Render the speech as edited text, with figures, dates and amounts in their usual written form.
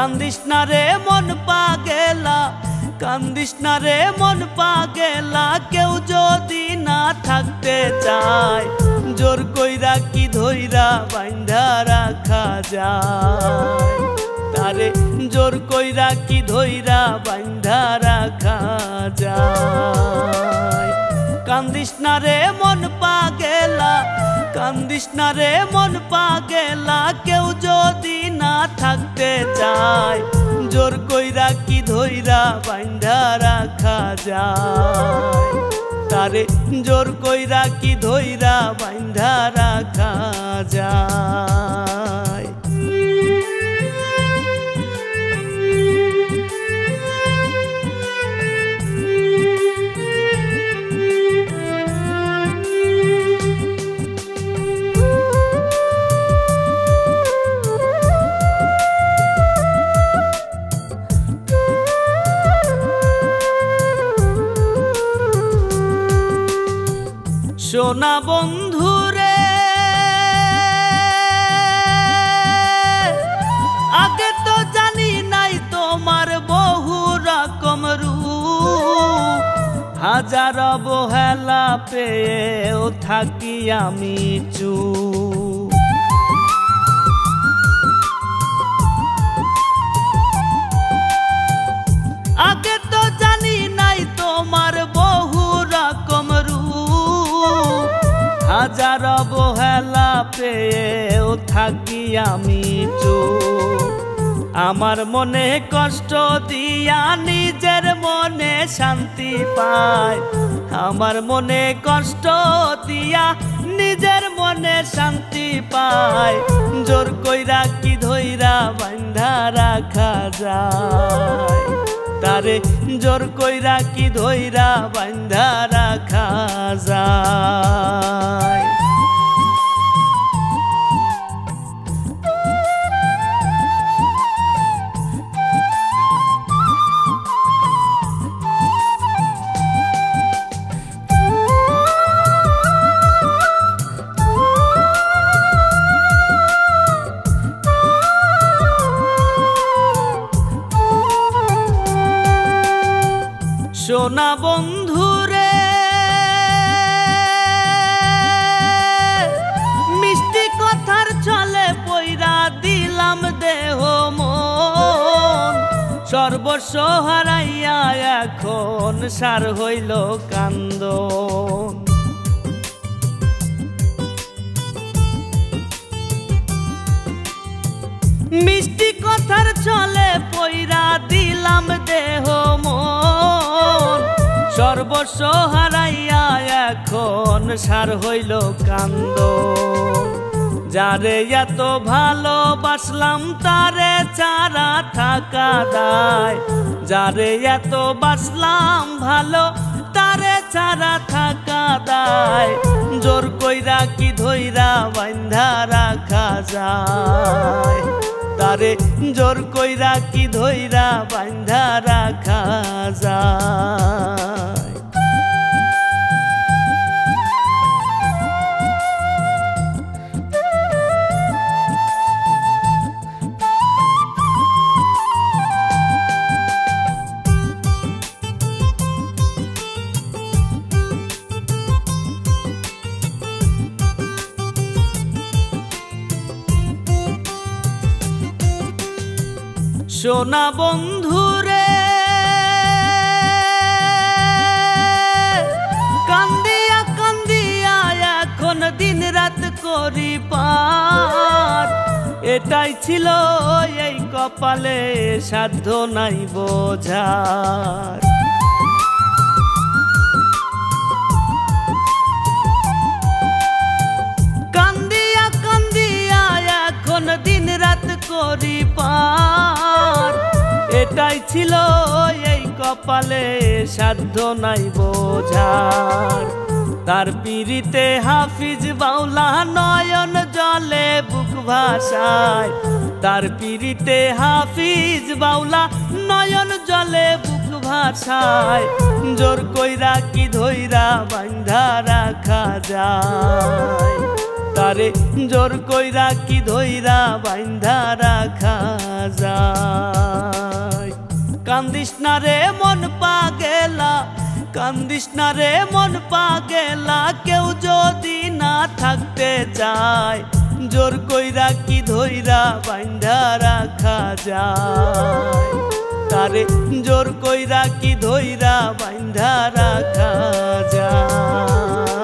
কান্দিস না রে মন পাগেলা, কান্দিস না রে মন পাগেলা। কেউ যদি না থাকতে চায় জোর কইরা কি ধইরা বাইন্ধা রাখা যায়, তারে জোর কইরা কি ধইরা বাইন্ধা রাখা যায়। কান্দিস না রে মন পাগেলা, কান্দিস না রে মন পাগেলা। কেউ যদি না থাকতে চায় জোর কইরা কি ধইরা বাইন্ধা রাখা যায়, তারে জোর কইরা কি ধইরা বাইন্ধা রাখা যায়। সোনা বন্ধুরে আগে তো জানি নাই তোমার বহু রকম রূপ, হাজার অবহেলা পেয়েও থাকি আমি চুপ। আগে তো জানি নাই তোমার বহু রকম রূপ, হাজার অবহেলা পেয়েও থাকি আমি চুপ। আমার মনে কষ্ট দিয়া নিজের মনে শান্তি পায়, আমার মনে কষ্ট দিয়া নিজের মনে শান্তি পায়। জোর কইরা কি ধইরা বাইন্ধা রাখা যায়, তারে জোর কইরা কি ধইরা বাইন্ধা রাখা যায়। সোনা বন্ধুরে মিষ্টি কথার ছলে পইরা দিলাম দেহ মন, সর্বস্ব হারাইয়া এখন সার হইল কান্দন। মিষ্টি কথার ছলে পইরা দিলাম দেহ মন, সর্বস্ব হারাইয়া এখন সার হইল কান্দন। যারে এত ভালোবাসলাম তারে ছাড়া থাকা দায়, যারে এত বাসলাম ভালো তারে ছাড়া থাকা দায়। জোর কইরা কি ধইরা বাইন্ধা রাখা যায়, তারে জোর কইরা কি ধইরা বাইন্ধা রাখা যায়। সোনা বন্ধুরে কান্দিয়া কান্দিয়া এখন দিন রাত করি পার, এটাই ছিল এই কপালে সাধ্য নাই বোঝার। কান্দিয়া কান্দিয়া এখন দিন রাত করি পার, এটাই ছিল এই কপালে সাধ্য নাই বোঝার। তার পিরিতে হাফিজ বাউলা নয়ন জলে বুক ভাসায়, তার পিরিতে হাফিজ বাউলা নয়ন জলে বুক ভাসায়। জোর কইরা কি ধইরা বাইন্ধা রাখা যায়, তারে জোর কইরা কি ধইরা বাইন্ধা রাখা যায়। কান্দিস না রে মন পাগেলা, কান্দিস না রে মন পাগেলা, কেউ যদি না থাকতে চায় জোর কইরা কি ধইরা বাইন্ধা রাখা যায়। তারে জোর কইরা কি ধইরা বাইন্ধা রাখা যায়।